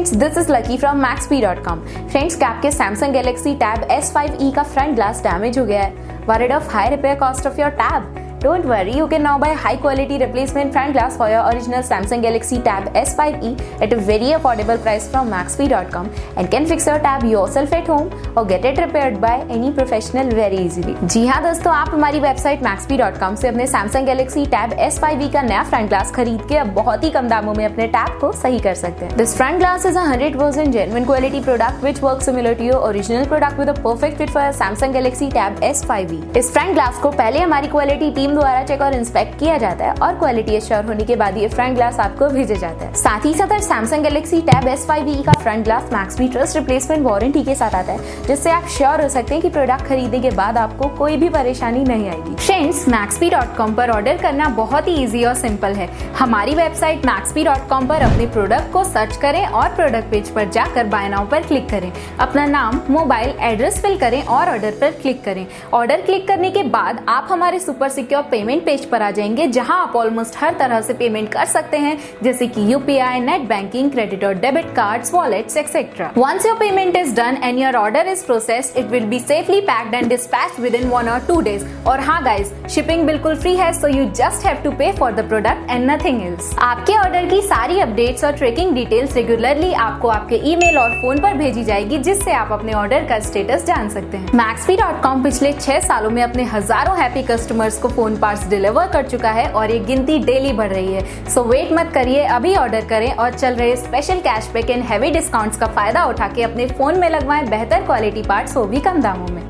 Friends, this is lucky from Maxbhi.com। Friends, क्या आपके Samsung Galaxy Tab S5e का front glass damage हो गया है? Worried of high repair cost of your tab? Don't worry, you can now buy high quality replacement front glass for your original Samsung Galaxy Tab S5e at a very affordable price from Maxbhi.com and can fix your tab yourself at home or get it repaired by any professional very easily। जी हाँ दोस्तों, आप हमारी website Maxbhi.com से अपने Samsung Galaxy Tab S5e का नया front glass खरीद के अब बहुत ही कम दामों में अपने टैब को सही कर सकते हैं। This front glass is a 100% genuine quality product which works similar to your original product with a perfect fit for your Samsung Galaxy Tab S5e। इस फ्रंट ग्लास को पहले हमारी क्वालिटी टीम द्वारा चेक और इंस्पेक्ट किया जाता है और क्वालिटी एश्योर होने के बाद ये फ्रंट ग्लास आपको भेजा जाता है। साथ ही साथ Samsung Galaxy Tab S5e का front glass Maxbhi trust replacement warranty के साथ आता है, जिससे आप श्योर हो सकते हैं कि प्रोडक्ट खरीदने के बाद आपको कोई भी परेशानी नहीं आएगी। फ्रेंड्स, Maxbhi.com पर ऑर्डर करना बहुत ही इजी और सिंपल है। हमारी वेबसाइट Maxbhi.com पर अपने प्रोडक्ट को सर्च करें और प्रोडक्ट पेज पर जाकर बाय नाउ पर क्लिक करें। अपना नाम, मोबाइल एड्रेस फिल करें और ऑर्डर पर क्लिक करें। ऑर्डर क्लिक करने के बाद आप हमारे सुपर सिक्योर पेमेंट पेज पर आ जाएंगे, जहां आप ऑलमोस्ट हर तरह से पेमेंट कर सकते हैं, जैसे कि यूपीआई, नेट बैंकिंग, क्रेडिट और debit cards, wallets etcetera. Once your payment is done and your order is processed, it will be safely packed and dispatched within 1 or 2 days। और हाँ गाइस, शिपिंग बिल्कुल free है, so you just have to pay for the product and nothing else। आपके order की सारी updates और tracking details regularly आपको आपके ईमेल और फोन पर भेजी जाएगी, जिससे आप अपने ऑर्डर का स्टेटस जान सकते हैं। Maxbhi.com पिछले 6 सालों में अपने हजारों हैप्पी कस्टमर्स को फोन पार्ट्स डिलीवर कर चुका है और ये गिनती डेली बढ़ रही है। सो वेट मत करिए, अभी ऑर्डर करें और चल रहे special cashback and heavy discounts का फायदा उठा के अपने फोन में लगवाएं बेहतर क्वालिटी पार्ट्स, वो भी कम दामों में।